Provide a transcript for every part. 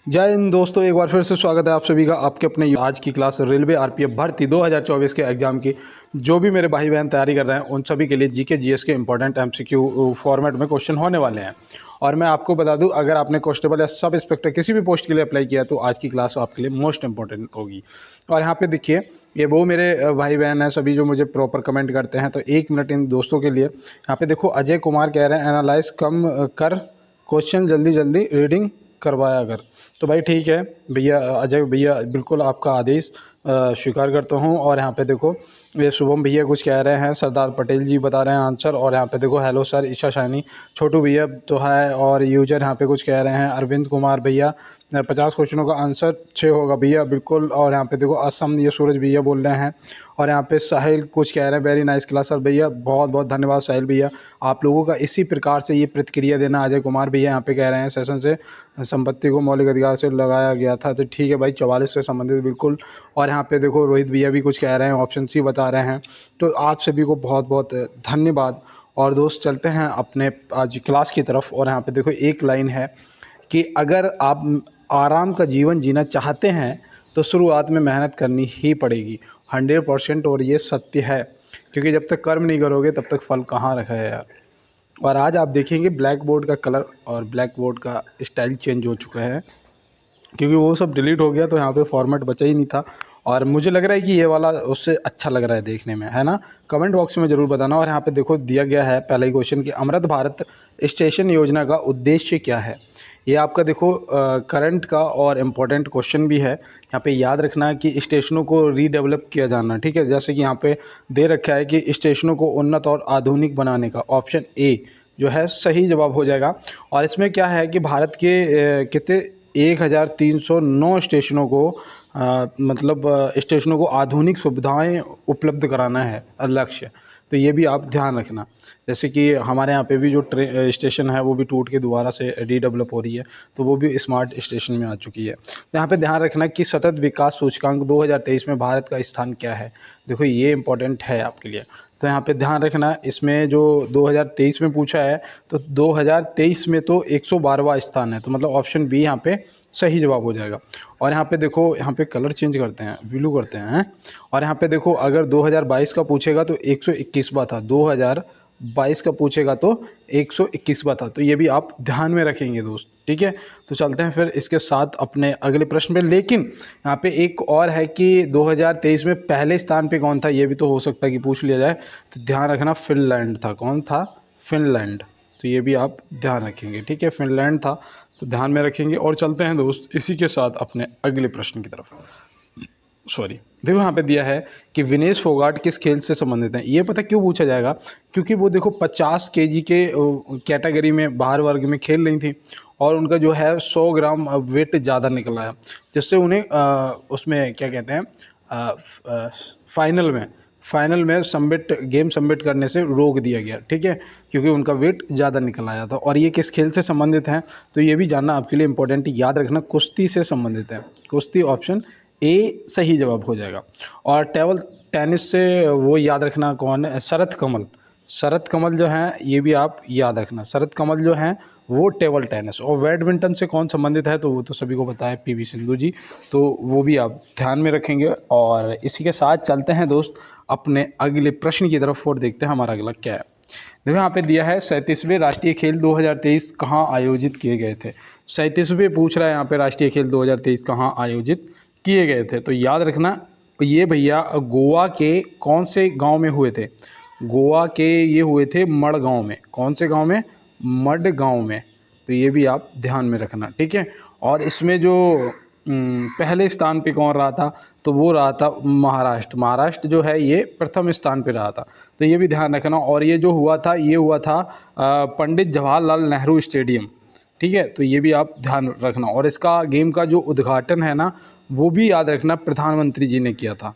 जय हिंद दोस्तों, एक बार फिर से स्वागत है आप सभी का आपके अपने आज की क्लास रेलवे आरपीएफ भर्ती 2024 के एग्ज़ाम की। जो भी मेरे भाई बहन तैयारी कर रहे हैं उन सभी के लिए जीके जीएस के इंपॉर्टेंट एमसीक्यू फॉर्मेट में क्वेश्चन होने वाले हैं। और मैं आपको बता दूं, अगर आपने कांस्टेबल या सब इंस्पेक्टर किसी भी पोस्ट के लिए अप्लाई किया तो आज की क्लास आपके लिए मोस्ट इंपॉर्टेंट होगी। और यहाँ पे देखिए, ये वो मेरे भाई बहन हैं सभी जो मुझे प्रॉपर कमेंट करते हैं, तो 1 मिनट इन दोस्तों के लिए। यहाँ पे देखो, अजय कुमार कह रहे हैं एनालाइज कम कर क्वेश्चन जल्दी जल्दी रीडिंग करवाया कर। तो भाई ठीक है भैया, अजय भैया बिल्कुल आपका आदेश स्वीकार करता हूँ। और यहाँ पे देखो, ये शुभम भैया कुछ कह रहे हैं, सरदार पटेल जी बता रहे हैं आंसर। और यहाँ पे देखो, हेलो सर, ईशा शाइनी, छोटू भैया तो है। और यूजर यहाँ पे कुछ कह रहे हैं, अरविंद कुमार भैया 50 क्वेश्चनों का आंसर 6 होगा भैया, बिल्कुल। और यहाँ पे देखो असम, ये सूरज भैया बोल रहे हैं। और यहाँ पे साहिल कुछ कह रहे हैं, वेरी नाइस क्लास सर भैया, बहुत बहुत धन्यवाद साहिल भैया, आप लोगों का इसी प्रकार से ये प्रतिक्रिया देना। अजय कुमार भैया यहाँ पे कह रहे हैं सेशन से संपत्ति को मौलिक अधिकार से लगाया गया था, तो ठीक है भाई, 44 से संबंधित बिल्कुल। और यहाँ पे देखो रोहित भैया भी कुछ कह रहे हैं, ऑप्शन सी बता रहे हैं। तो आप सभी को बहुत बहुत धन्यवाद। और दोस्त चलते हैं अपने आज क्लास की तरफ। और यहाँ पे देखो एक लाइन है कि अगर आप आराम का जीवन जीना चाहते हैं तो शुरुआत में मेहनत करनी ही पड़ेगी, 100%। और ये सत्य है, क्योंकि जब तक कर्म नहीं करोगे तब तक फल कहाँ रखा है यार। और आज आप देखेंगे ब्लैक बोर्ड का कलर और ब्लैक बोर्ड का स्टाइल चेंज हो चुका है, क्योंकि वो सब डिलीट हो गया, तो यहाँ पे फॉर्मेट बचा ही नहीं था। और मुझे लग रहा है कि ये वाला उससे अच्छा लग रहा है देखने में, है ना। कमेंट बॉक्स में ज़रूर बताना। और यहाँ पे देखो दिया गया है पहला ही क्वेश्चन कि अमृत भारत स्टेशन योजना का उद्देश्य क्या है। ये आपका देखो करंट का और इम्पोर्टेंट क्वेश्चन भी है। यहाँ पे याद रखना कि स्टेशनों को रीडेवलप किया जाना, ठीक है। जैसे कि यहाँ पे दे रखा है कि स्टेशनों को उन्नत और आधुनिक बनाने का, ऑप्शन ए जो है सही जवाब हो जाएगा। और इसमें क्या है कि भारत के कितने 1309 स्टेशनों को स्टेशनों को आधुनिक सुविधाएं उपलब्ध कराना है लक्ष्य। तो ये भी आप ध्यान रखना। जैसे कि हमारे यहाँ पे भी जो स्टेशन है वो भी टूट के दोबारा से रीडेवलप हो रही है, तो वो भी स्मार्ट स्टेशन में आ चुकी है। तो यहाँ पे ध्यान रखना कि सतत विकास सूचकांक 2023 में भारत का स्थान क्या है। देखो ये इंपॉर्टेंट है आपके लिए, तो यहाँ पे ध्यान रखना। इसमें जो 2023 में पूछा है, तो 2023 में तो 112वां स्थान है, तो मतलब ऑप्शन बी यहाँ पे सही जवाब हो जाएगा। और यहाँ पे देखो, यहाँ पे कलर चेंज करते हैं, ब्लू करते हैं। और यहाँ पे देखो, अगर 2022 का पूछेगा तो 121वां था, 2022 का पूछेगा तो 121वां था। तो ये भी आप ध्यान में रखेंगे दोस्त, ठीक है। तो चलते हैं फिर इसके साथ अपने अगले प्रश्न पे। लेकिन यहाँ पे एक और है कि 2023 में पहले स्थान पे कौन था, ये भी तो हो सकता है कि पूछ लिया जाए। तो ध्यान रखना, फिनलैंड था। कौन था? फिनलैंड। तो ये भी आप ध्यान रखेंगे, ठीक है, फिनलैंड था, तो ध्यान में रखेंगे। और चलते हैं दोस्त इसी के साथ अपने अगले प्रश्न की तरफ। सॉरी, देखो यहाँ पे दिया है कि विनेश फोगाट किस खेल से संबंधित हैं। ये पता क्यों पूछा जाएगा, क्योंकि वो देखो 50 केजी के कैटेगरी में बाहर वर्ग में खेल रही थी, और उनका जो है 100 ग्राम वेट ज़्यादा निकल आया, जिससे उन्हें उसमें क्या कहते हैं, फाइनल में गेम सबमिट करने से रोक दिया गया, ठीक है, क्योंकि उनका वेट ज़्यादा निकल आया था। और ये किस खेल से संबंधित हैं, तो ये भी जानना आपके लिए इंपॉर्टेंट, याद रखना, कुश्ती से संबंधित है। कुश्ती, ऑप्शन ए सही जवाब हो जाएगा। और टेबल टेनिस से वो याद रखना कौन है, शरत कमल। शरत कमल जो हैं ये भी आप याद रखना, शरत कमल जो हैं वो टेबल टेनिस। और बैडमिंटन से कौन संबंधित है, तो वो तो सभी को पता है, पीवी सिंधु जी, तो वो भी आप ध्यान में रखेंगे। और इसी के साथ चलते हैं दोस्त अपने अगले प्रश्न की तरफ और देखते हैं हमारा अगला क्या है। देखो यहाँ पे दिया है 37वें राष्ट्रीय खेल 2023 कहाँ आयोजित किए गए थे। 37वें पूछ रहा है यहाँ पे, राष्ट्रीय खेल 2023 कहाँ आयोजित किए गए थे। तो याद रखना, ये भैया गोवा के कौन से गांव में हुए थे। गोवा के ये हुए थे मड़ गांव में। कौन से गांव में? मड गांव में। तो ये भी आप ध्यान में रखना, ठीक है। और इसमें जो पहले स्थान पे कौन रहा था, तो वो रहा था महाराष्ट्र। महाराष्ट्र जो है ये प्रथम स्थान पे रहा था, तो ये भी ध्यान रखना। और ये जो हुआ था, ये हुआ था पंडित जवाहरलाल नेहरू स्टेडियम, ठीक है। तो ये भी आप ध्यान रखना। और इसका गेम का जो उद्घाटन है ना, वो भी याद रखना प्रधानमंत्री जी ने किया था,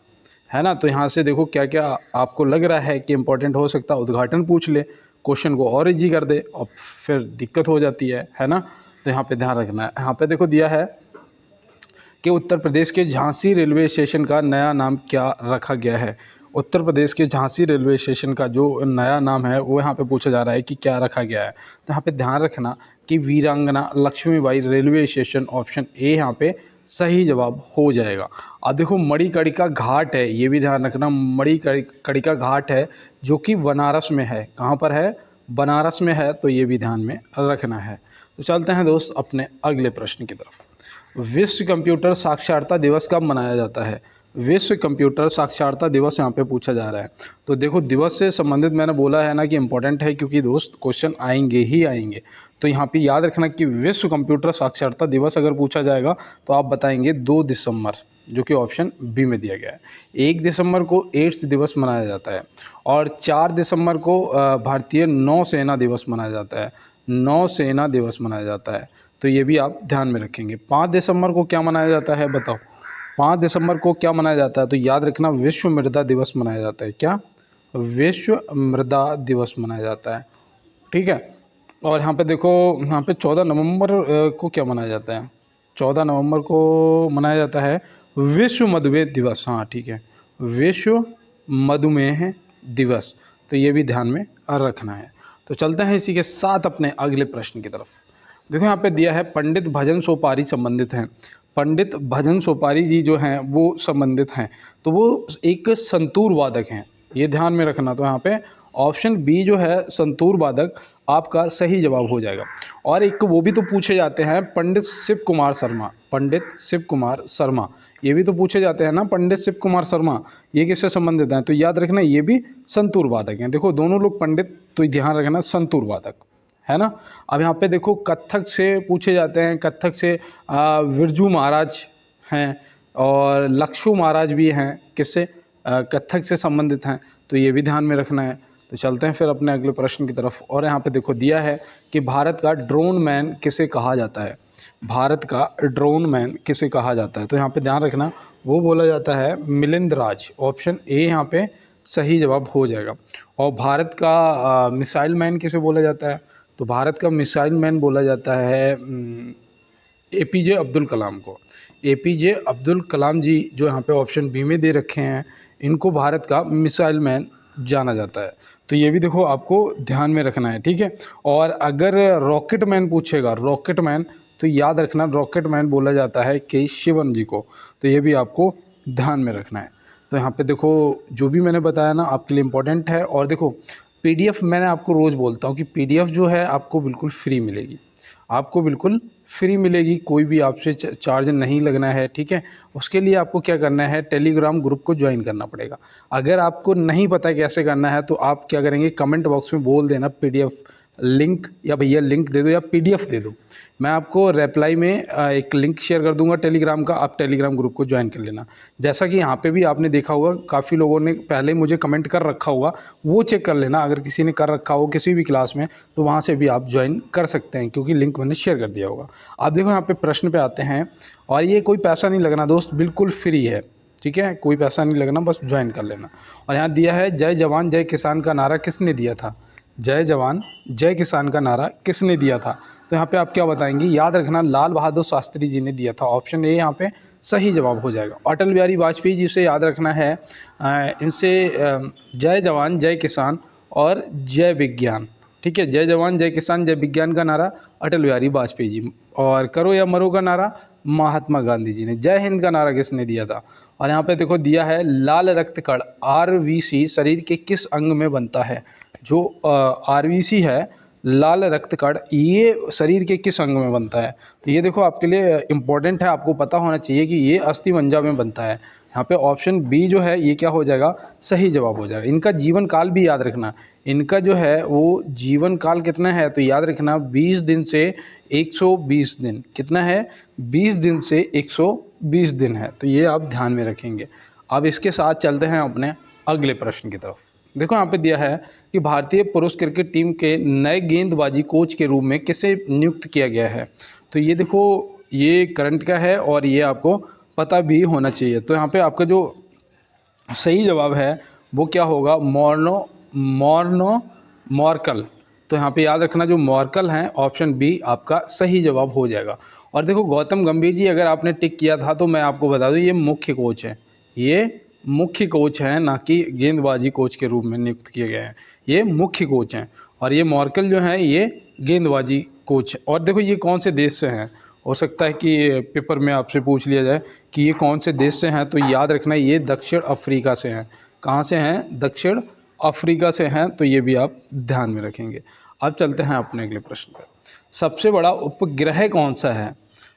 है ना। तो यहाँ से देखो क्या क्या आपको लग रहा है कि इम्पोर्टेंट हो सकता है। उद्घाटन पूछ ले, क्वेश्चन को और इजी कर दे, और फिर दिक्कत हो जाती है ना। तो यहाँ पे ध्यान रखना है। यहाँ पे देखो दिया है कि उत्तर प्रदेश के झांसी रेलवे स्टेशन का नया नाम क्या रखा गया है। उत्तर प्रदेश के झांसी रेलवे स्टेशन का जो नया नाम है वो यहाँ पे पूछा जा रहा है कि क्या रखा गया है। तो यहाँ पे ध्यान रखना कि Veerangana Lakshmibai railway station, option A यहाँ पे सही जवाब हो जाएगा। अब देखो मणिकर्णिका घाट है, ये भी ध्यान रखना, मणिकर्णिका घाट है जो कि बनारस में है। कहाँ पर है? बनारस में है, तो ये भी ध्यान में रखना है। तो चलते हैं दोस्त अपने अगले प्रश्न की तरफ। विश्व कंप्यूटर साक्षरता दिवस कब मनाया जाता है? विश्व कंप्यूटर साक्षरता दिवस यहाँ पे पूछा जा रहा है। तो देखो दिवस से संबंधित मैंने बोला है ना कि इम्पोर्टेंट है, क्योंकि दोस्त क्वेश्चन आएंगे ही आएंगे। तो यहाँ पे याद रखना कि विश्व कंप्यूटर साक्षरता दिवस अगर पूछा जाएगा तो आप बताएंगे 2 दिसंबर, जो कि ऑप्शन बी में दिया गया है। 1 दिसंबर को एड्स दिवस मनाया जाता है और 4 दिसंबर को भारतीय नौसेना दिवस मनाया जाता है। नौसेना दिवस मनाया जाता है, तो ये भी आप ध्यान में रखेंगे। 5 दिसंबर को क्या मनाया जाता है बताओ? 5 दिसंबर को क्या मनाया जाता है? तो याद रखना विश्व मृदा दिवस मनाया जाता है। क्या? विश्व मृदा दिवस मनाया जाता है, ठीक है। और यहाँ पे देखो, यहाँ पे 14 नवंबर को क्या मनाया जाता है? 14 नवंबर को मनाया जाता है विश्व मधुमेह दिवस। हाँ ठीक है, विश्व मधुमेह दिवस, तो ये भी ध्यान में रखना है। तो चलते हैं इसी के साथ अपने अगले प्रश्न की तरफ। देखो यहाँ पे दिया है पंडित भजन सोपारी संबंधित हैं। पंडित भजन सोपारी जी जो हैं वो संबंधित हैं, तो वो एक संतूर वादक हैं, ये ध्यान में रखना। तो यहाँ पे ऑप्शन बी जो है संतूर वादक आपका सही जवाब हो जाएगा। और एक वो भी तो पूछे जाते हैं पंडित शिव कुमार शर्मा, पंडित शिव कुमार शर्मा, ये भी तो पूछे जाते हैं ना, पंडित शिव कुमार शर्मा, ये किससे संबंधित हैं? तो याद रखना ये भी संतूर वादक हैं। देखो दोनों लोग पंडित, तो ध्यान रखना संतूर वादक है ना। अब यहाँ पे देखो कत्थक से पूछे जाते हैं, कत्थक से बिरजू महाराज हैं और लक्षु महाराज भी हैं, किससे? कत्थक से संबंधित हैं, तो ये भी ध्यान में रखना है। तो चलते हैं फिर अपने अगले प्रश्न की तरफ। और यहाँ पे देखो दिया है कि भारत का ड्रोन मैन किसे कहा जाता है? भारत का ड्रोन मैन किसे कहा जाता है? तो यहाँ पे ध्यान रखना वो बोला जाता है मिलिंद राज, ऑप्शन ए यहाँ पे सही जवाब हो जाएगा। और भारत का मिसाइल मैन किसे बोला जाता है? तो भारत का मिसाइल मैन बोला जाता है APJ अब्दुल कलाम को। APJ अब्दुल कलाम जी जो यहाँ पे ऑप्शन बी में दे रखे हैं, इनको भारत का मिसाइल मैन जाना जाता है। तो ये भी देखो आपको ध्यान में रखना है, ठीक है। और अगर रॉकेट मैन पूछेगा, रॉकेट मैन, तो याद रखना रॉकेट मैन बोला जाता है के शिवन जी को। तो ये भी आपको ध्यान में रखना है। तो यहाँ पे देखो जो भी मैंने बताया ना आपके लिए इम्पोर्टेंट है। और देखो PDF मैंने आपको रोज़ बोलता हूँ कि PDF जो है आपको बिल्कुल फ्री मिलेगी, आपको बिल्कुल फ्री मिलेगी, कोई भी आपसे चार्ज नहीं लगना है, ठीक है। उसके लिए आपको क्या करना है, टेलीग्राम ग्रुप को ज्वाइन करना पड़ेगा। अगर आपको नहीं पता कैसे करना है तो आप क्या करेंगे, कमेंट बॉक्स में बोल देना PDF लिंक, या भैया लिंक दे दो या PDF दे दो, मैं आपको रिप्लाई में एक लिंक शेयर कर दूंगा टेलीग्राम का, आप टेलीग्राम ग्रुप को ज्वाइन कर लेना। जैसा कि यहाँ पे भी आपने देखा होगा काफ़ी लोगों ने पहले मुझे कमेंट कर रखा होगा, वो चेक कर लेना। अगर किसी ने कर रखा हो किसी भी क्लास में तो वहाँ से भी आप ज्वाइन कर सकते हैं, क्योंकि लिंक मैंने शेयर कर दिया होगा। आप देखो यहाँ पे प्रश्न पे आते हैं, और ये कोई पैसा नहीं लगना दोस्त, बिल्कुल फ्री है, ठीक है, कोई पैसा नहीं लगना, बस ज्वाइन कर लेना। और यहाँ दिया है जय जवान जय किसान का नारा किसने दिया था? जय जवान जय किसान का नारा किसने दिया था? तो यहाँ पे आप क्या बताएंगे? याद रखना लाल बहादुर शास्त्री जी ने दिया था, ऑप्शन ए यहाँ पे सही जवाब हो जाएगा। अटल बिहारी वाजपेयी जी से याद रखना है इनसे जय जवान जय किसान और जय विज्ञान, ठीक है, जय जवान जय किसान जय विज्ञान का नारा अटल बिहारी वाजपेयी जी, और करो या मरो का नारा महात्मा गांधी जी ने। जय हिंद का नारा किसने दिया था? और यहाँ पे देखो दिया है लाल रक्त कण RBC शरीर के किस अंग में बनता है? जो RBC है लाल रक्त कण, ये शरीर के किस अंग में बनता है? तो ये देखो आपके लिए इम्पोर्टेंट है, आपको पता होना चाहिए कि ये अस्थिमज्जा में बनता है। यहाँ पे ऑप्शन बी जो है ये क्या हो जाएगा, सही जवाब हो जाएगा। इनका जीवन काल भी याद रखना, इनका जो है वो जीवन काल कितना है, तो याद रखना 20 दिन से 120 दिन। कितना है? 20 दिन से 120 दिन है, तो ये आप ध्यान में रखेंगे। अब इसके साथ चलते हैं अपने अगले प्रश्न की तरफ। देखो यहाँ पे दिया है कि भारतीय पुरुष क्रिकेट टीम के नए गेंदबाजी कोच के रूप में किसे नियुक्त किया गया है? तो ये देखो ये करंट का है और ये आपको पता भी होना चाहिए। तो यहाँ पे आपका जो सही जवाब है वो क्या होगा, मॉर्कल। तो यहाँ पे याद रखना जो मॉर्कल हैं, ऑप्शन बी आपका सही जवाब हो जाएगा। और देखो गौतम गंभीर जी अगर आपने टिक किया था तो मैं आपको बता दूं ये मुख्य कोच है, ये मुख्य कोच हैं, ना कि गेंदबाजी कोच के रूप में नियुक्त किए गए हैं, ये मुख्य कोच हैं। और ये मॉर्कल जो हैं ये गेंदबाजी कोच। और देखो ये कौन से देश से हैं, हो सकता है कि पेपर में आपसे पूछ लिया जाए कि ये कौन से देश से हैं, तो याद रखना ये दक्षिण अफ्रीका से हैं। कहाँ से हैं? दक्षिण अफ्रीका से हैं, तो ये भी आप ध्यान में रखेंगे। अब चलते हैं अपने अगले प्रश्न पर। सबसे बड़ा उपग्रह कौन सा है?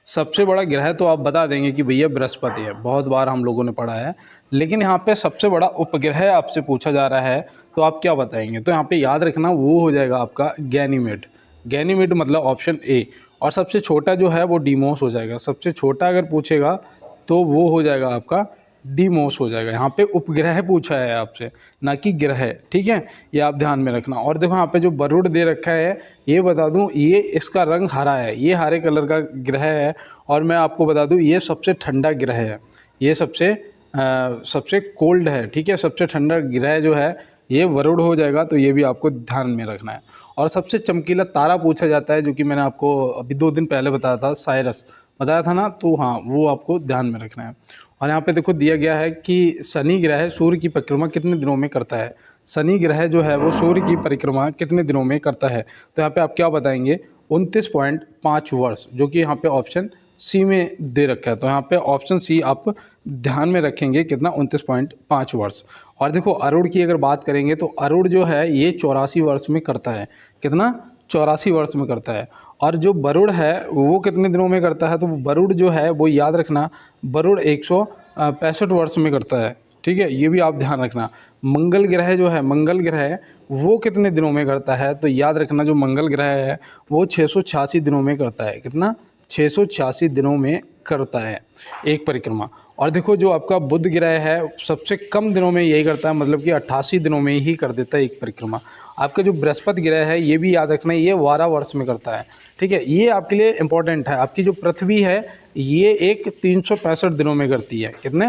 सबसे बड़ा ग्रह तो आप बता देंगे कि भैया बृहस्पति है, बहुत बार हम लोगों ने पढ़ा है, लेकिन यहाँ पे सबसे बड़ा उपग्रह आपसे पूछा जा रहा है तो आप क्या बताएंगे? तो यहाँ पे याद रखना वो हो जाएगा आपका गैनीमेड। गैनीमेड मतलब ऑप्शन ए। और सबसे छोटा जो है वो डीमोस हो जाएगा। सबसे छोटा अगर पूछेगा तो वो हो जाएगा आपका डीमोस हो जाएगा। यहाँ पे उपग्रह पूछा है आपसे, ना कि ग्रह, ठीक है, ये आप ध्यान में रखना। और देखो यहाँ पे जो वरुण दे रखा है, ये बता दूं ये इसका रंग हरा है, ये हरे कलर का ग्रह है। और मैं आपको बता दूं ये सबसे ठंडा ग्रह है, ये सबसे कोल्ड है, ठीक है, सबसे ठंडा ग्रह जो है ये वरुण हो जाएगा। तो ये भी आपको ध्यान में रखना है। और सबसे चमकीला तारा पूछा जाता है, जो कि मैंने आपको अभी 2 दिन पहले बताया था, साइरस बताया था ना, तो हाँ वो आपको ध्यान में रखना है। और यहाँ पे देखो दिया गया है कि शनि ग्रह सूर्य की परिक्रमा कितने दिनों में करता है? शनि ग्रह जो है वो सूर्य की परिक्रमा कितने दिनों में करता है? तो यहाँ पे आप क्या बताएंगे? 29.5 वर्ष, जो कि यहाँ पे ऑप्शन सी में दे रखा है। तो यहाँ पे ऑप्शन सी आप ध्यान में रखेंगे, कितना? 29.5 वर्ष। और देखो अरुण की अगर बात करेंगे तो अरुण जो है ये 84 वर्ष में करता है। कितना? 84 वर्ष में करता है। और जो वरुण है वो कितने दिनों में करता है? तो वरुण जो है वो याद रखना, वरुण 165 वर्ष में करता है, ठीक है, ये भी आप ध्यान रखना। मंगल ग्रह जो है, मंगल ग्रह वो कितने दिनों में करता है? तो याद रखना जो मंगल ग्रह है वो 686 दिनों में करता है। कितना? 686 दिनों में करता है एक परिक्रमा। और देखो जो आपका बुध ग्रह है सबसे कम दिनों में यही करता है, मतलब कि 88 दिनों में ही कर देता है एक परिक्रमा। आपका जो बृहस्पति ग्रह है ये भी याद रखना, ये 12 वर्ष में करता है, ठीक है, ये आपके लिए इंपॉर्टेंट है। आपकी जो पृथ्वी है ये एक 365 दिनों में करती है। कितने?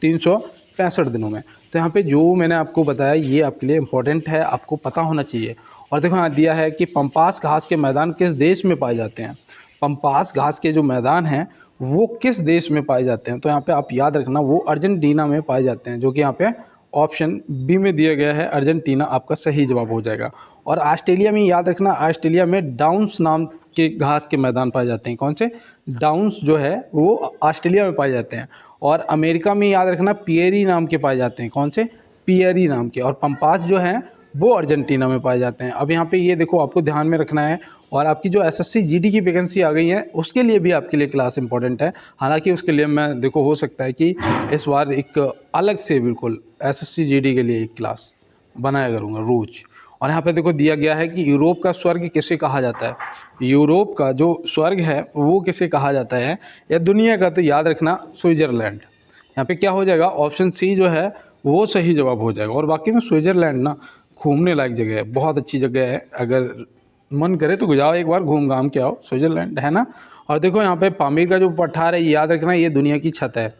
365 दिनों में। तो यहाँ पे जो मैंने आपको बताया ये आपके लिए इंपॉर्टेंट है, आपको पता होना चाहिए। और देखो यहाँ दिया है कि पंपास घास के मैदान किस देश में पाए जाते हैं? पंपास घास के जो मैदान हैं वो किस देश में पाए जाते हैं? तो यहाँ पे आप याद रखना वो अर्जेंटीना में पाए जाते हैं, जो कि यहाँ पे ऑप्शन बी में दिया गया है, अर्जेंटीना आपका सही जवाब हो जाएगा। और ऑस्ट्रेलिया में याद रखना, ऑस्ट्रेलिया में डाउन्स नाम के घास के मैदान पाए जाते हैं। कौन से? डाउन्स जो है वो ऑस्ट्रेलिया में पाए जाते हैं। और अमेरिका में याद रखना पियरी नाम के पाए जाते हैं। कौन से? पियरी नाम के। और पंपास जो हैं वो अर्जेंटीना में पाए जाते हैं। अब यहाँ पे ये देखो आपको ध्यान में रखना है। और आपकी जो एसएससी जीडी की वैकेंसी आ गई है उसके लिए भी आपके लिए क्लास इंपॉर्टेंट है। हालांकि उसके लिए मैं देखो हो सकता है कि इस बार एक अलग से बिल्कुल एसएससी जीडी के लिए एक क्लास बनाया करूँगा रोज़। और यहाँ पे देखो दिया गया है कि यूरोप का स्वर्ग किसे कहा जाता है? यूरोप का जो स्वर्ग है वो किसे कहा जाता है या दुनिया का? तो याद रखना स्विट्ज़रलैंड। यहाँ पे क्या हो जाएगा? ऑप्शन सी जो है वो सही जवाब हो जाएगा। और बाकी में स्विट्ज़रलैंड ना घूमने लायक जगह है, बहुत अच्छी जगह है, अगर मन करे तो जाओ एक बार घूम घाम के आओ, स्विट्ज़रलैंड है ना। और देखो यहाँ पे पामीर का जो पठार है याद रखना ये दुनिया की छत है,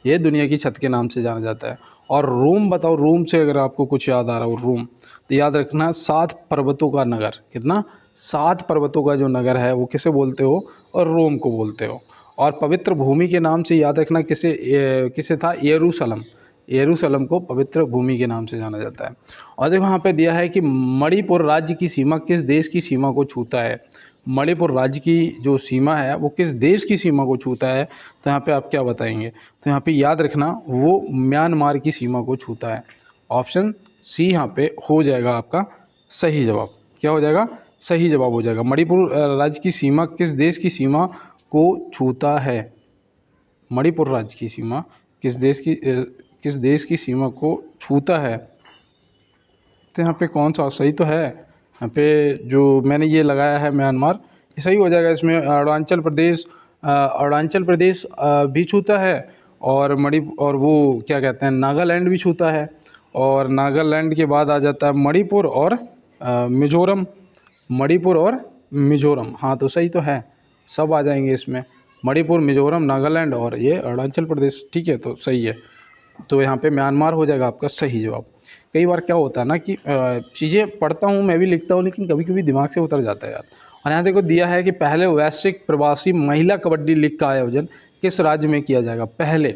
ये दुनिया की छत के नाम से जाना जाता है। और रोम बताओ, रोम से अगर आपको कुछ याद आ रहा हो, रोम तो याद रखना 7 पर्वतों का नगर। कितना? 7 पर्वतों का जो नगर है वो किसे बोलते हो? और रोम को बोलते हो। और पवित्र भूमि के नाम से याद रखना किसे था? यरूशलेम। यरूशलेम को पवित्र भूमि के नाम से जाना जाता है। और देखो यहाँ पे दिया है कि मणिपुर राज्य की सीमा किस देश की सीमा को छूता है? मणिपुर राज्य की जो सीमा है वो किस देश की सीमा को छूता है? तो यहाँ पे आप क्या बताएंगे? तो यहाँ पे याद रखना वो म्यांमार की सीमा को छूता है। ऑप्शन सी यहाँ पे हो जाएगा आपका सही जवाब। क्या हो जाएगा? सही जवाब हो जाएगा। मणिपुर राज्य की सीमा किस देश की सीमा को छूता है? मणिपुर राज्य की सीमा किस देश की सीमा को छूता है? तो यहाँ पे कौन सा सही तो है? यहाँ पे जो मैंने ये लगाया है म्यांमार, ये सही हो जाएगा। इसमें अरुणाचल प्रदेश भी छूता है। और और वो क्या कहते हैं, नागालैंड भी छूता है। और नागालैंड के बाद आ जाता है मणिपुर और मिजोरम। मणिपुर और मिजोरम, हाँ तो सही तो है, सब आ जाएंगे इसमें, मणिपुर, मिजोरम, नागालैंड और ये अरुणाचल प्रदेश, ठीक है, तो सही है। तो यहाँ पे म्यांमार हो जाएगा आपका सही जवाब। कई बार क्या होता है ना कि चीज़ें पढ़ता हूँ, मैं भी लिखता हूँ, लेकिन कभी कभी दिमाग से उतर जाता है यार। और यहाँ देखो दिया है कि पहले वैश्विक प्रवासी महिला कबड्डी लीग का आयोजन किस राज्य में किया जाएगा? पहले,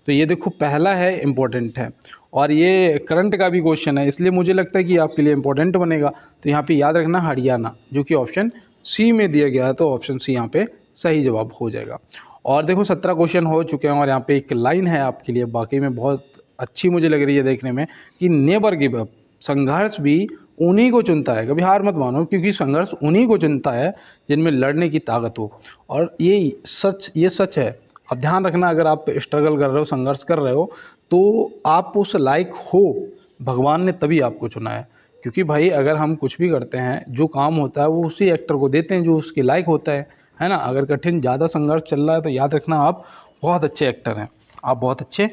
तो ये देखो पहला है, इम्पोर्टेंट है। और ये करंट का भी क्वेश्चन है, इसलिए मुझे लगता है कि आपके लिए इम्पोर्टेंट बनेगा। तो यहाँ पे याद रखना हरियाणा, जो कि ऑप्शन सी में दिया गया है, तो ऑप्शन सी यहाँ पे सही जवाब हो जाएगा। और देखो 17 क्वेश्चन हो चुके हैं और यहाँ पे एक लाइन है आपके लिए वाकई में बहुत अच्छी मुझे लग रही है देखने में, कि नेवर गिव अप, संघर्ष भी उन्हीं को चुनता है, कभी हार मत मानो, क्योंकि संघर्ष उन्हीं को चुनता है जिनमें लड़ने की ताकत हो। और ये सच है। अब ध्यान रखना, अगर आप स्ट्रगल कर रहे हो, संघर्ष कर रहे हो, तो आप उस लायक हो, भगवान ने तभी आपको चुना है। क्योंकि भाई अगर हम कुछ भी करते हैं, जो काम होता है वो उसी एक्टर को देते हैं जो उसके लायक होता है ना। अगर कठिन ज़्यादा संघर्ष चल रहा है तो याद रखना आप बहुत अच्छे एक्टर हैं, आप बहुत अच्छे